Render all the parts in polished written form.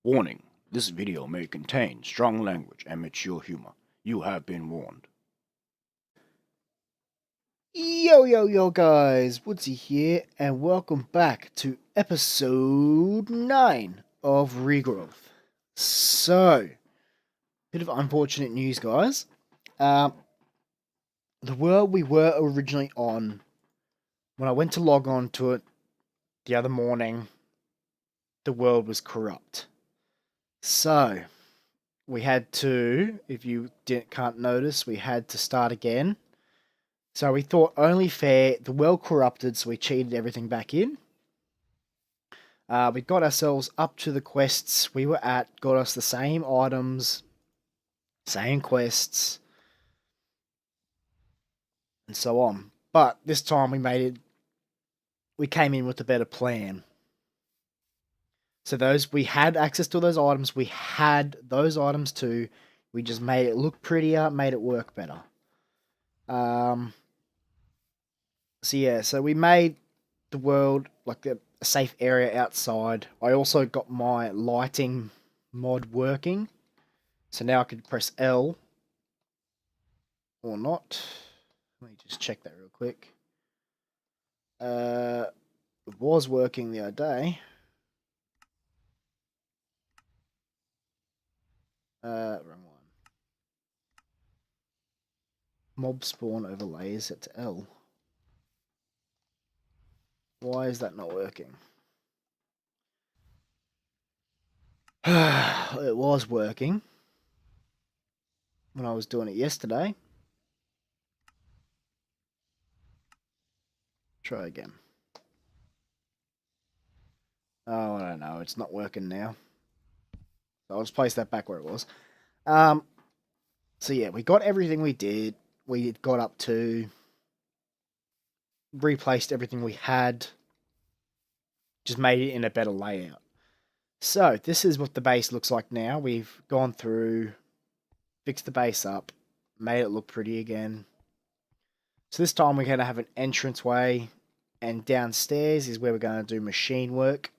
Warning: this video may contain strong language and mature humor. You have been warned. Yo, guys, Woodsy here, and welcome back to episode 9 of Regrowth. So, bit of unfortunate news, guys. The world we were originally on, when I went to log on to it the other morning, the world was corrupt. So, we had to, if you can't notice, we had to start again. So we thought only fair, the world corrupted, so we cheated everything back in. We got ourselves up to the quests we were at, got us the same items, same quests, and so on. But this time we came in with a better plan. So we had access to those items, we had those items too, we just made it look prettier, made it work better. So we made the world like a safe area outside. I also got my lighting mod working. So now I can press L or not. Let me just check that real quick. It was working the other day. Wrong one. Mob spawn overlay is set to L. Why is that not working? It was working when I was doing it yesterday. Try again. Oh, I don't know. It's not working now. So I'll just place that back where it was. So yeah, we got everything we did. We got up to, replaced everything we had, just made it in a better layout. So this is what the base looks like now. We've gone through, fixed the base up, made it look pretty again. So this time we're going to have an entranceway, and downstairs is where we're going to do machine work.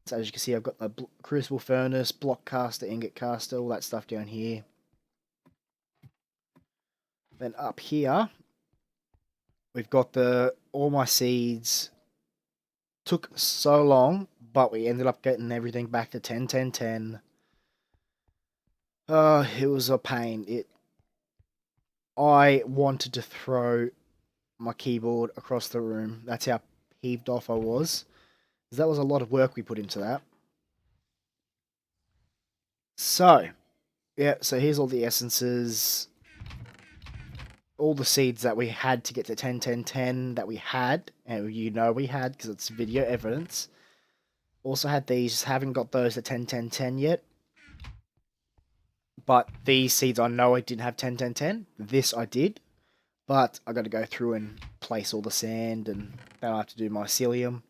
So as you can see, I've got the crucible furnace, block caster, ingot caster, all that stuff down here. Then up here, we've got all my seeds. Took so long, but we ended up getting everything back to 10, 10, 10. It was a pain. I wanted to throw my keyboard across the room. That's how heaved off I was. That was a lot of work we put into that. So, yeah, so here's all the essences. All the seeds that we had to get to 10, 10, 10 that we had, and you know we had because it's video evidence. Also had these, haven't got those at 10, 10, 10 yet. But these seeds, I know I didn't have 10, 10, 10. This I did. But I got to go through and place all the sand, and then I have to do mycelium.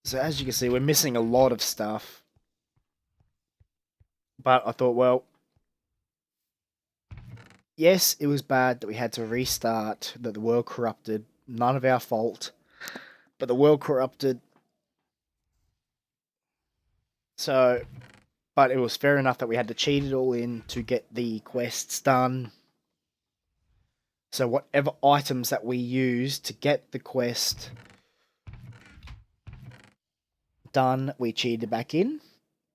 So as you can see, we're missing a lot of stuff. But I thought, well, yes, it was bad that we had to restart, that the world corrupted. None of our fault. But the world corrupted. So, but it was fair enough that we had to cheat it all in to get the quests done. So whatever items that we used to get the quest done, we cheated back in.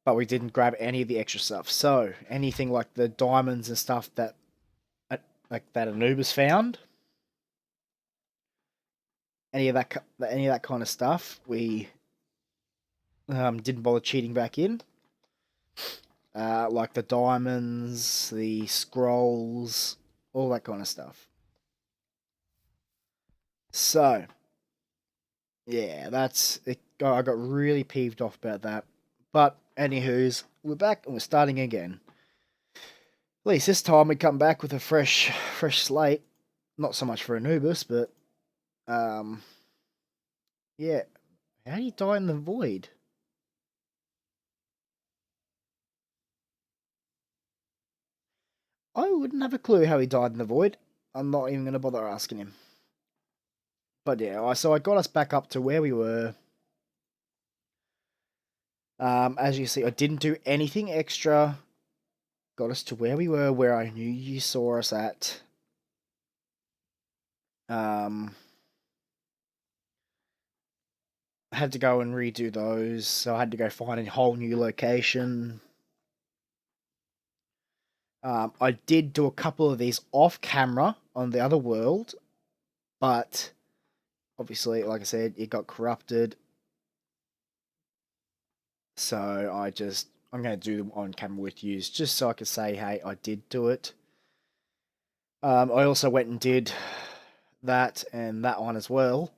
But we didn't grab any of the extra stuff. So anything like the diamonds and stuff that Anubis found, any of that kind of stuff, we didn't bother cheating back in. Like the diamonds, the scrolls, all that kind of stuff. So, yeah, that's it. I got really peeved off about that. But, anywho's, we're back and we're starting again. At least this time we come back with a fresh slate. Not so much for Anubis, but, yeah. How do you die in the void? I wouldn't have a clue how he died in the void. I'm not even going to bother asking him. But yeah, so I got us back up to where we were. As you see, I didn't do anything extra. Got us to where we were, where I knew you saw us at. I had to go and redo those, so I had to go find a whole new location. I did do a couple of these off camera on the other world, but obviously, like I said, it got corrupted. So I'm going to do them on camera with you, just so I can say, hey, I did do it. I also went and did that and that one as well.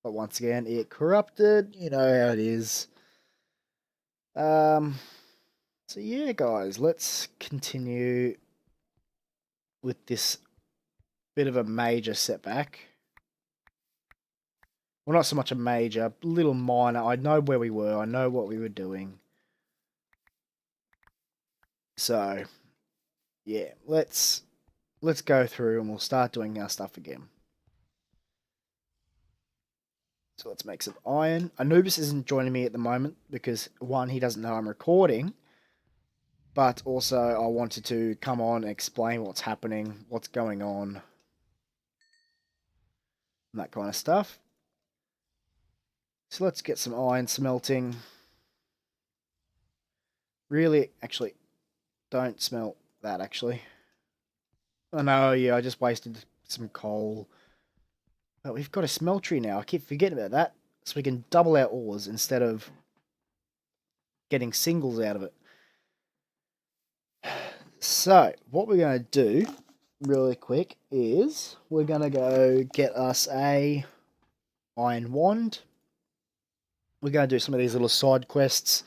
But once again, it corrupted. You know how it is. So yeah, guys, let's continue with this bit of a major setback. Well, not so much a major, little minor. I know where we were. I know what we were doing. So, yeah, let's go through and we'll start doing our stuff again. So let's make some iron. Anubis isn't joining me at the moment because, one, he doesn't know I'm recording. But also, I wanted to come on and explain what's happening, what's going on, and that kind of stuff. So let's get some iron smelting. Really, actually, don't smelt that, actually. Oh no, yeah, I just wasted some coal. But we've got a smeltery now. I keep forgetting about that. So we can double our ores instead of getting singles out of it. So, what we're going to do really quick is we're going to go get us a iron wand. We're going to do some of these little side quests.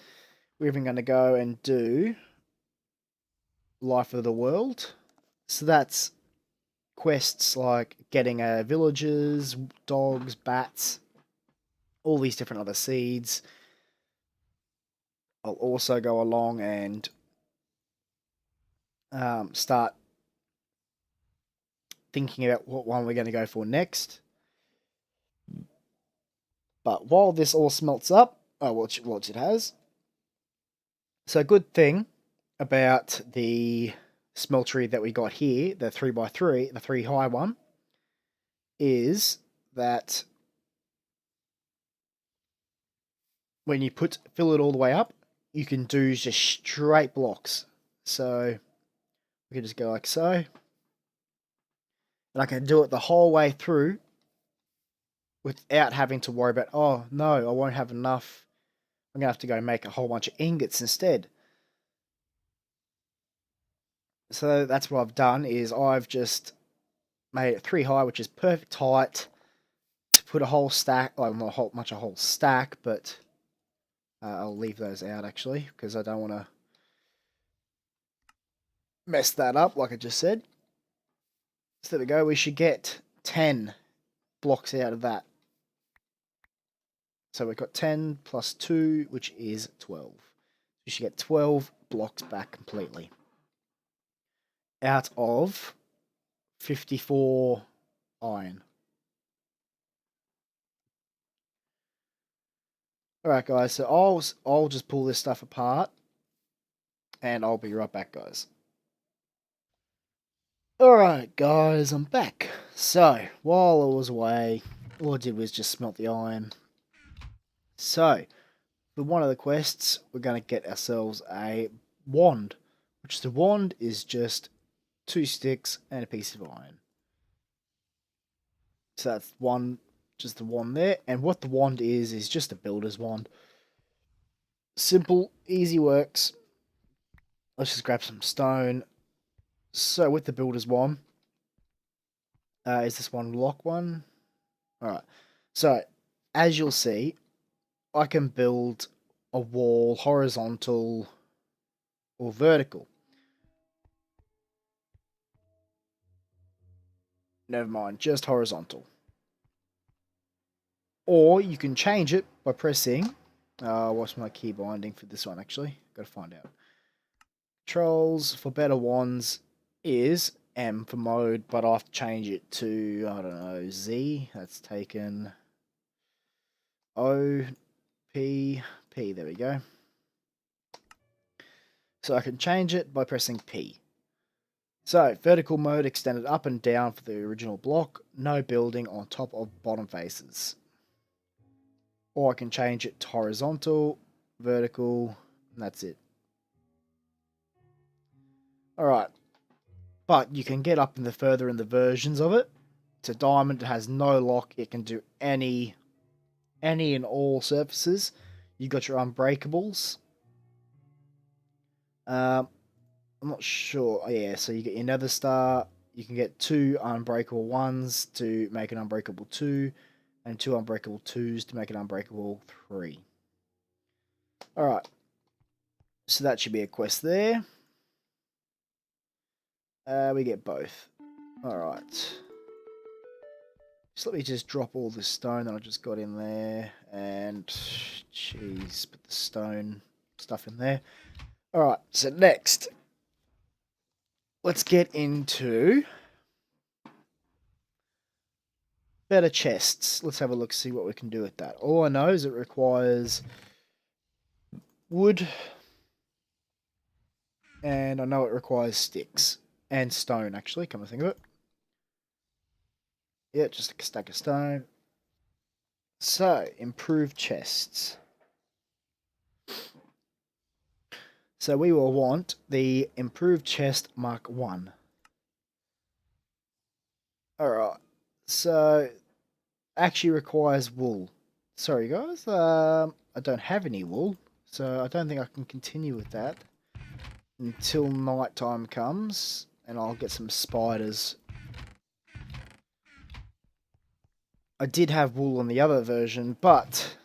We're even going to go and do Life of the World. So that's quests like getting villagers, dogs, bats, all these different other seeds. I'll also go along and start thinking about what one we're going to go for next. But while this all smelts up, which it has. So good thing about the smeltery that we got here, the 3x3, the 3 high one, is that when you fill it all the way up, you can do just straight blocks. So we can just go like so. And I can do it the whole way through without having to worry about, oh no, I won't have enough. I'm going to have to go make a whole bunch of ingots instead. So that's what I've done, is I've just made it 3 high, which is perfect height to put a whole stack, well, not a whole stack, but I'll leave those out actually, because I don't want to mess that up like I just said. So there we go, we should get 10 blocks out of that. So we've got 10 plus 2, which is 12. We should get 12 blocks back completely. Out of 54 iron. Alright guys, so I'll just pull this stuff apart and I'll be right back, guys. Alright guys, I'm back. So, while I was away, all I did was just smelt the iron. So, for one of the quests, we're going to get ourselves a wand, which the wand is just 2 sticks and a piece of iron. So that's just the wand there. And what the wand is just a builder's wand. Simple, easy works. Let's just grab some stone. So with the builder's wand, is this one lock one? Alright. So, as you'll see, I can build a wall horizontal or vertical. Never mind, just horizontal. Or you can change it by pressing, what's my key binding for this one actually? Gotta find out. Controls for better wands is M for mode, but I have to change it to, I don't know, Z. That's taken O, P, P, there we go. So I can change it by pressing P. So, vertical mode extended up and down for the original block, no building on top of bottom faces. Or I can change it to horizontal, vertical, and that's it. Alright, but you can get up in the further in the versions of it. It's a diamond, it has no lock, it can do any and all surfaces. You got your unbreakables. I'm not sure. Oh, yeah, so you get your Nether Star. You can get 2 unbreakable 1s to make an unbreakable 2, and 2 unbreakable 2s to make an unbreakable 3. Alright. So that should be a quest there. We get both. Alright. So let me just drop all the stone that I just got in there. And, jeez, put the stone stuff in there. Alright, so next. Let's get into better chests. Let's have a look, see what we can do with that. All I know is it requires wood, and I know it requires sticks and stone, actually, come to think of it. Yeah, just a stack of stone. So, improved chests. So we will want the improved chest Mark 1. Alright, so actually requires wool. Sorry guys, I don't have any wool, so I don't think I can continue with that until night time comes, and I'll get some spiders. I did have wool on the other version, but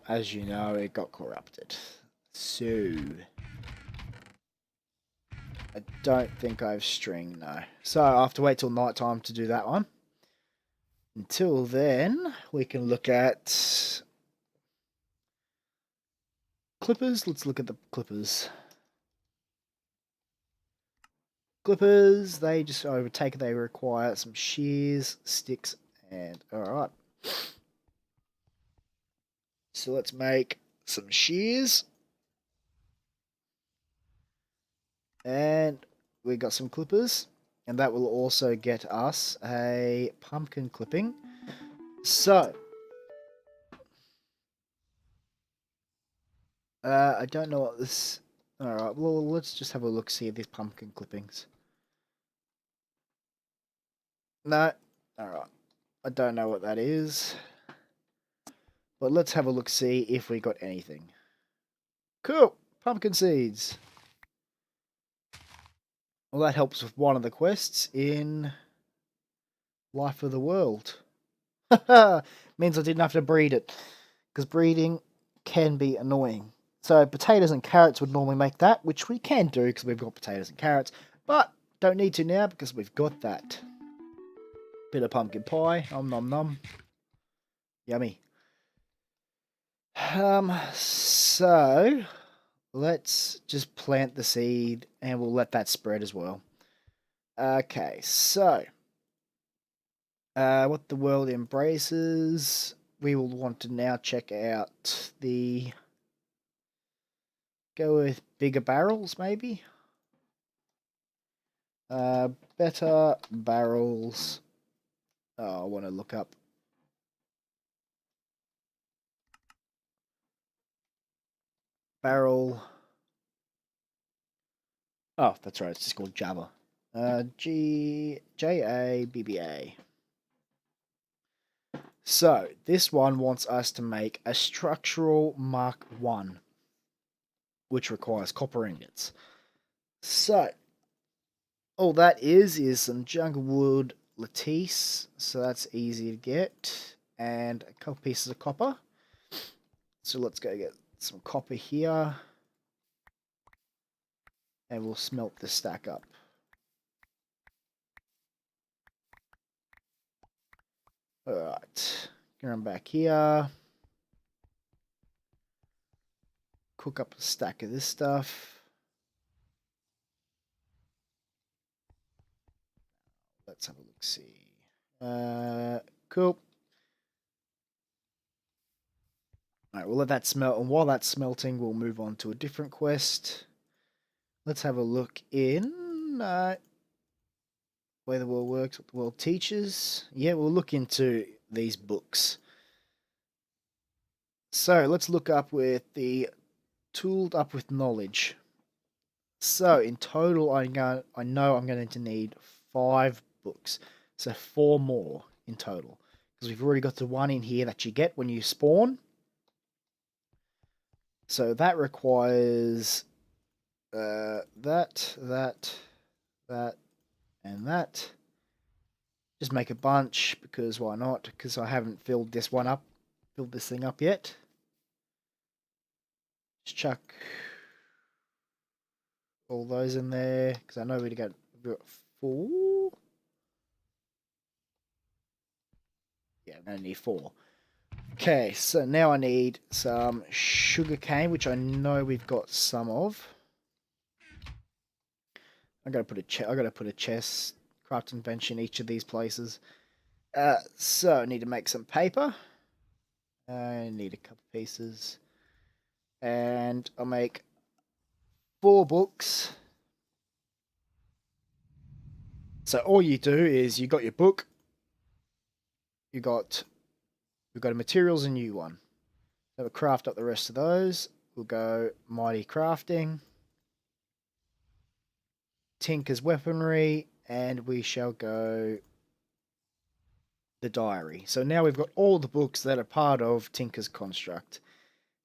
as you know, it got corrupted. So I don't think I have string, no. So I'll have to wait till night time to do that one. Until then, we can look at clippers. Let's look at the clippers. Clippers, they just overtake, they require some shears, sticks, and alright. So let's make some shears. And we got some clippers. And that will also get us a pumpkin clipping. So, I don't know what this... Alright, well, let's just have a look, see these pumpkin clippings. No, alright. I don't know what that is. But let's have a look, see if we got anything. Cool! Pumpkin seeds. Well, that helps with one of the quests in Life of the World. Means I didn't have to breed it. Because breeding can be annoying. So potatoes and carrots would normally make that, which we can do because we've got potatoes and carrots. But don't need to now because we've got that. Bit of pumpkin pie. Nom nom nom. Yummy. So let's just plant the seed and we'll let that spread as well. Okay, so what the world embraces, we will want to now check out the... Go with bigger barrels, maybe? Better barrels. Oh, I want to look up. Barrel. Oh, that's right. It's just called Java. Jabba. So, this one wants us to make a structural Mark 1, which requires copper ingots. So, all that is some jungle wood lattice, so that's easy to get, and a couple pieces of copper. So let's go get some copper here, and we'll smelt this stack up. Alright, run back here, cook up a stack of this stuff. Let's have a look, see. Cool. Alright, we'll let that smelt, and while that's smelting, we'll move on to a different quest. Let's have a look in where the world works, what the world teaches. Yeah, we'll look into these books. So let's look up with the tooled up with knowledge. So in total, I know I'm going to need 5 books. So 4 more in total. Because we've already got the one in here that you get when you spawn. So that requires that, and that. Just make a bunch, because why not? Because I haven't filled this thing up yet. Just chuck all those in there, because I know we've got 4. Yeah, I'm going to need 4. Okay, so now I need some sugar cane, which I know we've got some of. I gotta put a chest crafting bench in each of these places. So I need to make some paper. I need a couple pieces, and I'll make 4 books. So all you do is you got your book. We've got a materials a new one. So we'll craft up the rest of those. We'll go mighty crafting, Tinker's weaponry, and we shall go the diary. So now we've got all the books that are part of Tinker's construct.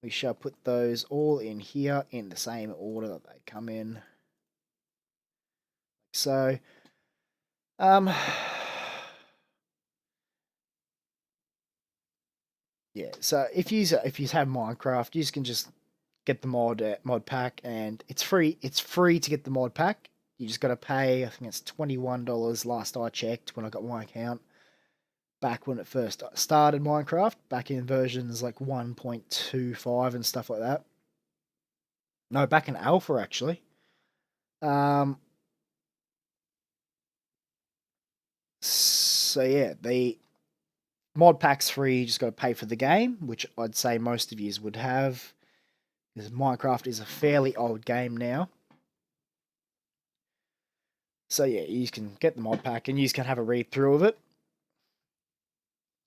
We shall put those all in here in the same order that they come in. So, yeah. So if you have Minecraft, you can just get the mod pack, and it's free. It's free to get the mod pack. You just got to pay. I think it's $21 last I checked when I got my account. Back when it first started Minecraft, back in versions like 1.25 and stuff like that. No, back in alpha actually. So yeah, the mod pack's free. You just got to pay for the game, which I'd say most of you would have, because Minecraft is a fairly old game now. So yeah, you can get the mod pack and you can have a read through of it.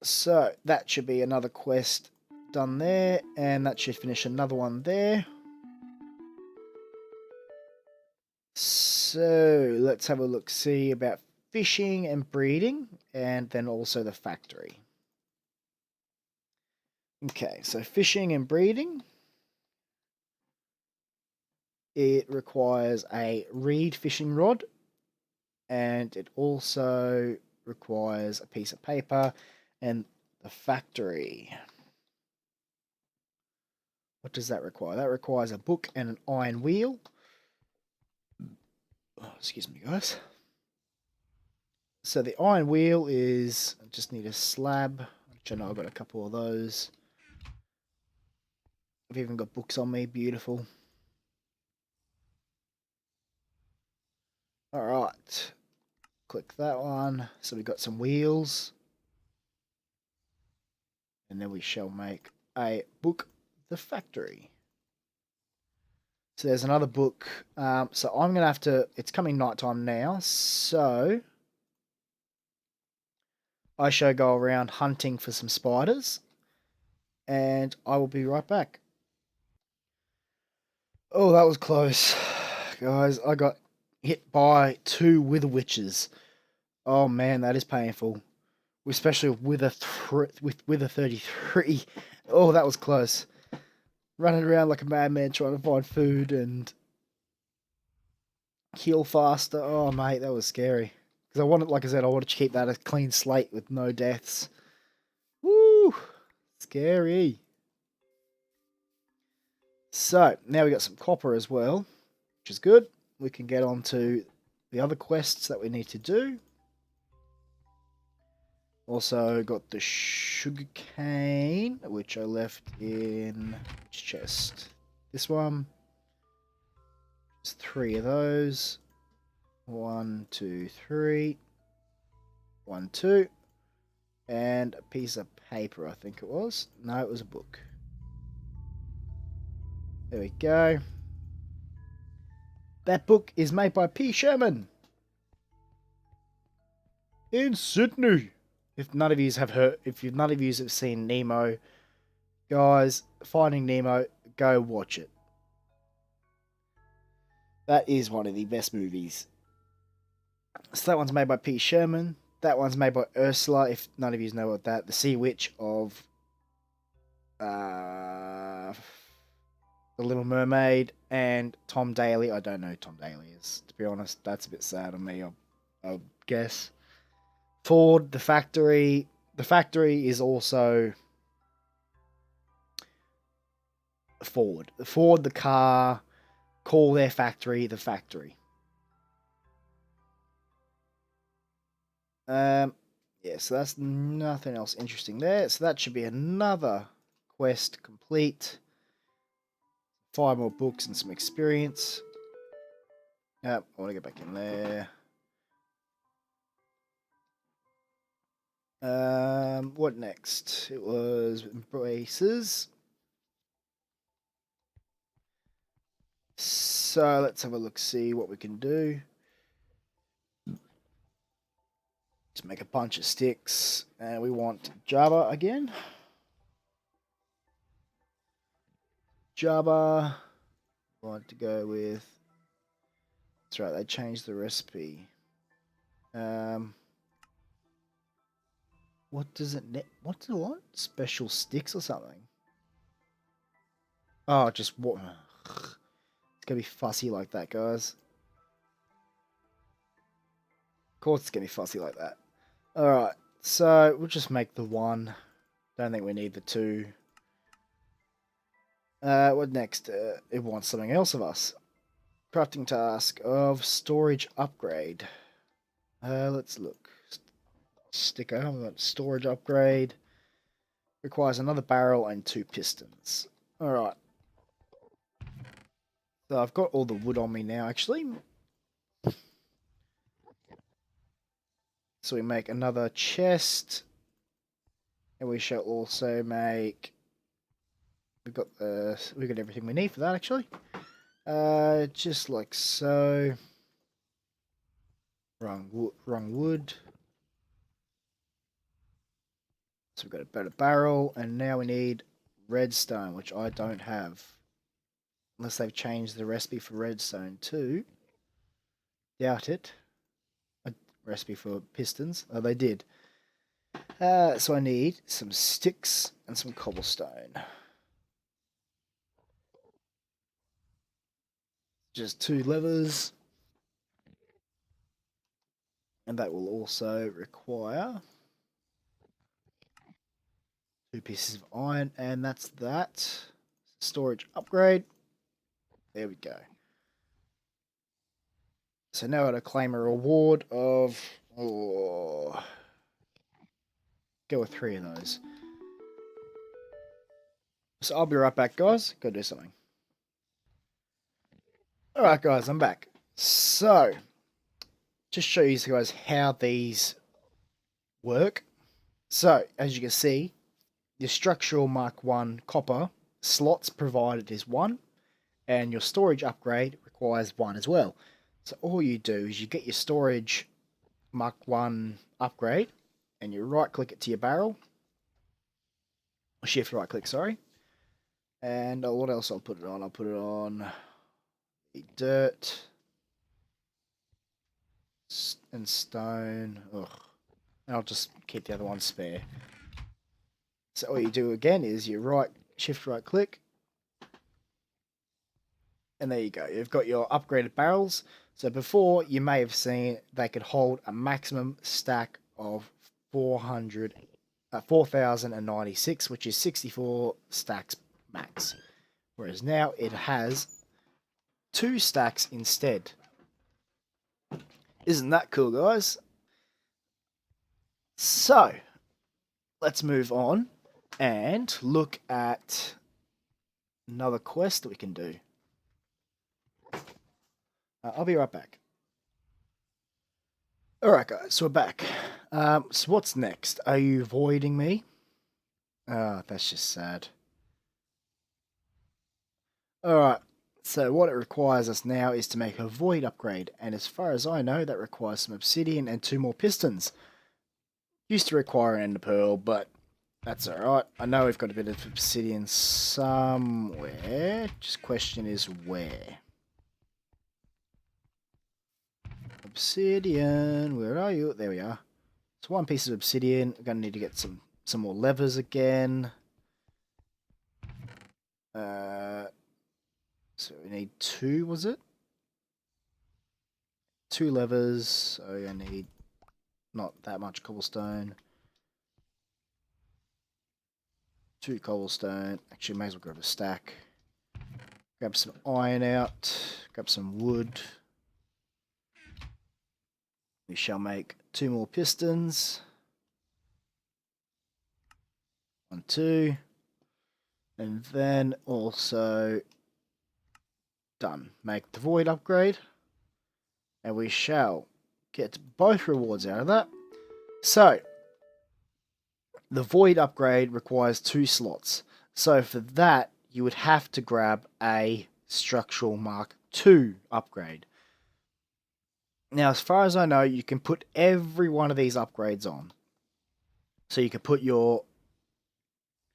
So that should be another quest done there, and that should finish another one there. So let's have a look, see about fishing and breeding, and then also the factory. Okay, so fishing and breeding. It requires a reed fishing rod, and it also requires a piece of paper and the factory. What does that require? That requires a book and an iron wheel. Oh, excuse me, guys. So the iron wheel is, I just need a slab, which I know I've got a couple of those. I've even got books on me, beautiful. Alright, click that one. So we've got some wheels. And then we shall make a book, the factory. So there's another book. So I'm going to have to, it's coming nighttime now, so I shall go around hunting for some spiders, and I will be right back. Oh, that was close. Guys, I got hit by 2 wither witches. Oh man, that is painful. Especially with wither 33. Oh, that was close. Running around like a madman trying to find food and heal faster. Oh mate, that was scary. Because I wanted, like I said, I wanted to keep that a clean slate with no deaths. Woo! Scary. So, now we got some copper as well, which is good. We can get on to the other quests that we need to do. Also got the sugar cane, which I left in which chest? This one. There's 3 of those. 1, 2, 3. 1, 2. And a piece of paper, I think it was. No, it was a book. There we go. That book is made by P. Sherman in Sydney. If none of you have seen Nemo, guys, Finding Nemo, go watch it. That is one of the best movies. So that one's made by P. Sherman. That one's made by Ursula, if none of you know what that, the Sea Witch of The Little Mermaid, and Tom Daly. I don't know who Tom Daly is, to be honest. That's a bit sad on me, I'll guess. Ford, The Factory. The Factory is also Ford. Ford, the car. Call their factory The Factory. Yeah, so that's nothing else interesting there. So that should be another quest complete. 5 more books and some experience. Yep, I want to get back in there. What next? It was Embraces. So let's have a look, see what we can do. Just make a bunch of sticks, and we want Java again. Java. Want to go with. That's right. They changed the recipe. What does it? What do I want? Special sticks or something? Oh, just what? It's gonna be fussy like that, guys. Of course, it's gonna be fussy like that. All right. So we'll just make the 1. Don't think we need the 2. What next? It wants something else of us. Crafting task of storage upgrade. Let's look. Sticker. I've got storage upgrade. Requires another barrel and 2 pistons. Alright. So I've got all the wood on me now, actually. So we make another chest. And we shall also make... We've got everything we need for that, actually. Just like so. Wrong wood. So we've got a better barrel, and now we need redstone, which I don't have. Unless they've changed the recipe for redstone too. Doubt it. A recipe for pistons. Oh, they did. So I need some sticks and some cobblestone. Just 2 levers. And that will also require 2 pieces of iron, and that's that. Storage upgrade. There we go. So now I'm going to claim a reward of... go with 3 of those. So I'll be right back, guys. Go do something. Alright, guys, I'm back. So, just show you guys how these work. So, as you can see, your structural Mark 1 copper slots provided is 1, and your storage upgrade requires 1 as well. So all you do is you get your storage Mark 1 upgrade, and you right click it to your barrel. Shift right click, sorry. And what else I'll put it on? I'll put it on the dirt and stone. Ugh. And I'll just keep the other one spare. So all you do again is you shift right click, and there you go. You've got your upgraded barrels. So before, you may have seen they could hold a maximum stack of 4,096, which is 64 stacks max. Whereas now it has 2 stacks instead. Isn't that cool, guys? So, let's move on and look at another quest that we can do. I'll be right back. Alright guys, so we're back. So what's next? Are you avoiding me? That's just sad. Alright, so what it requires us now is to make a void upgrade, and as far as I know, that requires some obsidian and 2 more pistons. Used to require an ender pearl, but that's alright. I know we've got a bit of obsidian somewhere, just question is where. Obsidian, where are you? There we are. So 1 piece of obsidian, we're going to need to get some more levers again. So we need 2, was it? 2 levers, so I need not that much cobblestone. 2 cobblestone. Actually, may as well grab a stack. Grab some iron out. Grab some wood. We shall make 2 more pistons. 1, 2. And then also done. Make the void upgrade. And we shall get both rewards out of that. So, the void upgrade requires 2 slots. So for that, you would have to grab a structural Mark II upgrade. Now, as far as I know, you can put every one of these upgrades on. So you could put your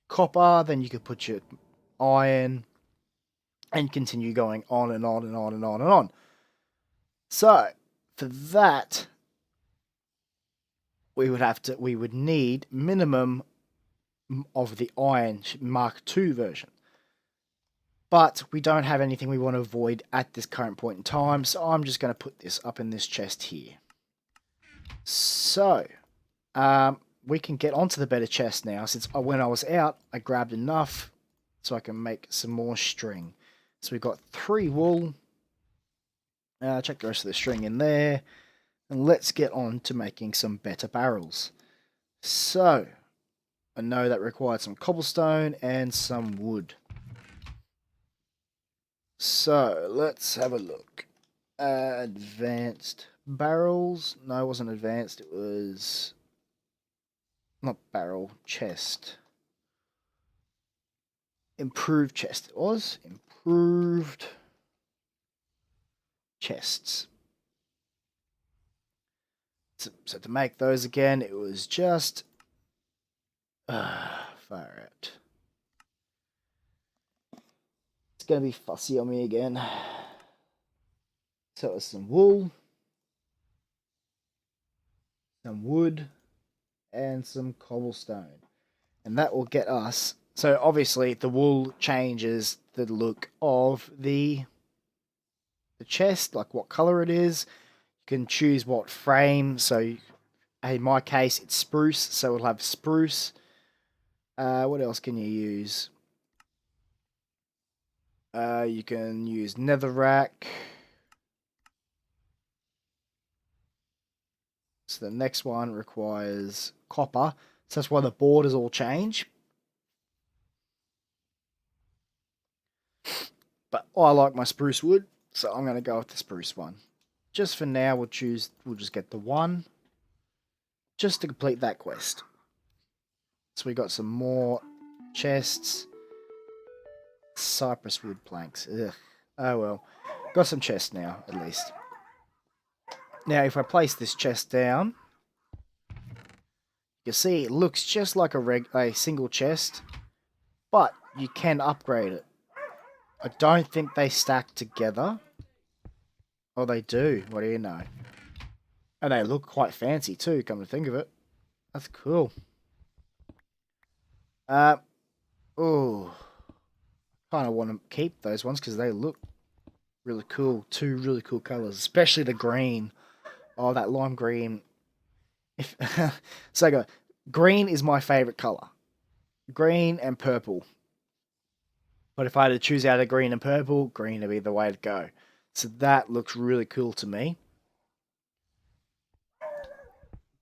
copper, then you could put your iron, and continue going on and on and on and on and on. So, for that, we would need minimum of the iron Mark II version. But we don't have anything we want to avoid at this current point in time, so I'm just going to put this up in this chest here. So, we can get onto the better chest now, since when I was out, I grabbed enough so I can make some more string. So we've got 3 wool. Check the rest of the string in there. And let's get on to making some better barrels. So, I know that required some cobblestone and some wood. So, let's have a look. Advanced barrels. No, it wasn't advanced. It was not barrel, chest. Improved chest. It was improved chests. So to make those again, it was just far out. It's gonna be fussy on me again. So it was some wool, some wood, and some cobblestone, and that will get us. So obviously the wool changes the look of the chest, like what color it is. You can choose what frame. So in my case, it's spruce, so we'll have spruce. What else can you use? You can use netherrack. So the next one requires copper. So that's why the borders all change. But I like my spruce wood, so I'm going to go with the spruce one. Just for now, we'll just get the 1. Just to complete that quest. So we got some more chests. Cypress wood planks. Ugh. Oh well. Got some chests now, at least. Now, if I place this chest down, you see it looks just like a single chest, but you can upgrade it. I don't think they stack together. Oh, they do. What do you know? And they look quite fancy too, come to think of it. That's cool. Oh, kind of want to keep those ones because they look really cool. 2 really cool colors, especially the green. Oh, that lime green. So green is my favorite color. Green and purple. But if I had to choose out of green and purple, green would be the way to go. So that looks really cool to me.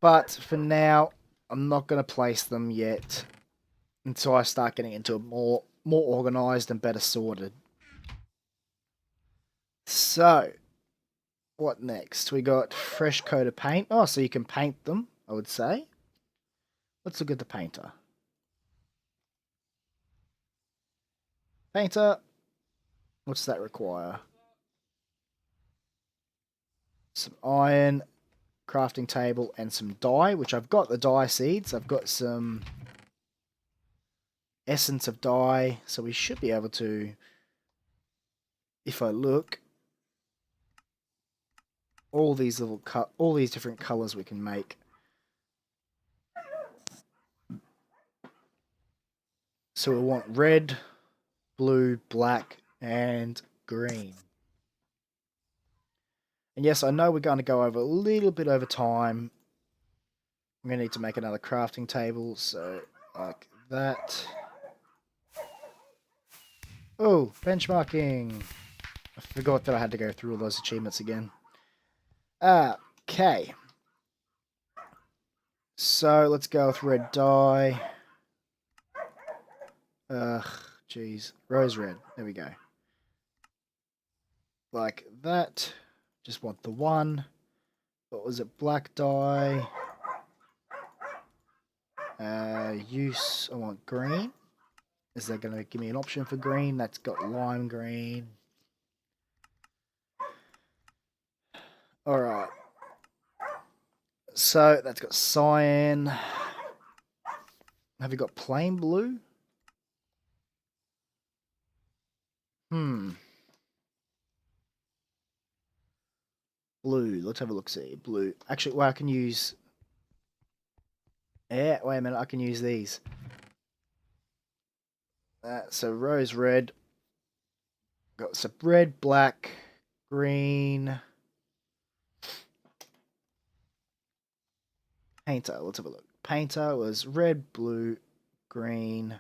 But for now, I'm not going to place them yet until I start getting into a more organized and better sorted. So, what next? We got fresh coat of paint. Oh, so you can paint them, I would say. Let's look at the painter. Painter. What's that require? Some iron, crafting table, and some dye, which I've got the dye seeds. I've got some essence of dye, so we should be able to, if I look, all these different colors we can make. So we want red, blue, black, and green. And yes, I know we're going to go over a little bit over time. I'm going to need to make another crafting table, so like that. Oh, benchmarking. I forgot that I had to go through all those achievements again. Okay. So let's go with red dye. Jeez. Rose red. There we go. Like that. Just want the one. What was it? Black dye. Use. I want green. Is that going to give me an option for green? That's got lime green. Alright. So that's got cyan. Have you got plain blue? Blue. Let's have a look. See. Blue. Actually, well, I can use... Yeah, wait a minute. I can use these. So rose red. Got some red, black, green. Painter. Let's have a look. Painter was red, blue, green.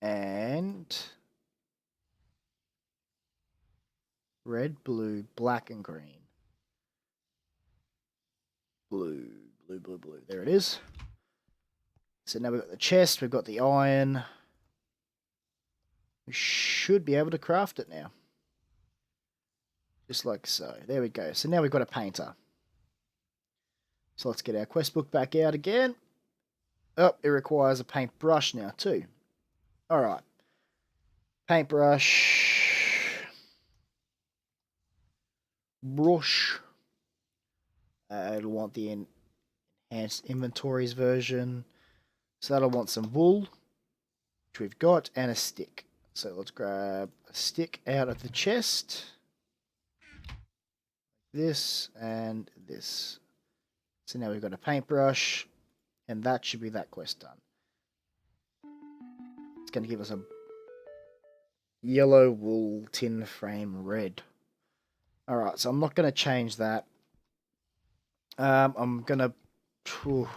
And... red, blue, black, and green. Blue, blue, blue, blue. There it is. So now we've got the chest, we've got the iron. We should be able to craft it now. Just like so. There we go. So now we've got a painter. So let's get our quest book back out again. Oh, it requires a paintbrush now too. Alright. Paintbrush. Brush. It'll want the enhanced inventories version. So that'll want some wool, which we've got, and a stick. So let's grab a stick out of the chest. This and this. So now we've got a paintbrush, and that should be that quest done. It's going to give us a yellow wool tin frame red. Alright, so I'm not going to change that. I'm going to... Don't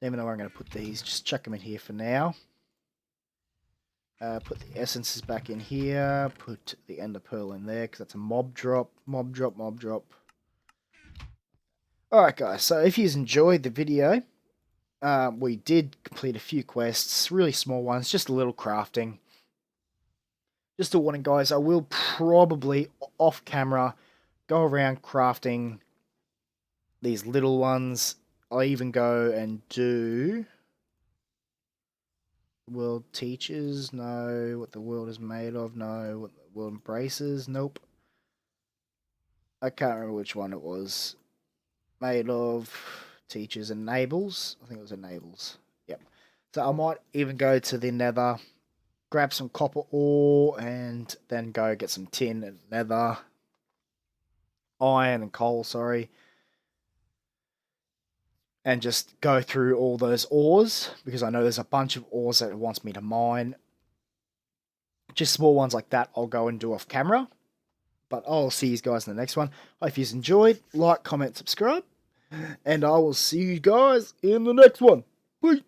even know where I'm going to put these. Just chuck them in here for now. Put the essences back in here. Put the ender pearl in there because that's a mob drop. Mob drop, mob drop. Alright guys, so if you've enjoyed the video, we did complete a few quests. Really small ones, just a little crafting. Just a warning guys, I will probably off camera go around crafting these little ones. I'll even go and do world teaches, no. What the world is made of, no. What the world embraces, nope. I can't remember which one it was. Made of, teaches, enables. I think it was enables. Yep. So I might even go to the nether, grab some copper ore, and then go get some tin and nether. Iron and coal, sorry. And just go through all those ores, because I know there's a bunch of ores that it wants me to mine. Just small ones like that I'll go and do off camera. But I'll see you guys in the next one. Hope you've enjoyed. Like, comment, subscribe. And I will see you guys in the next one. Peace.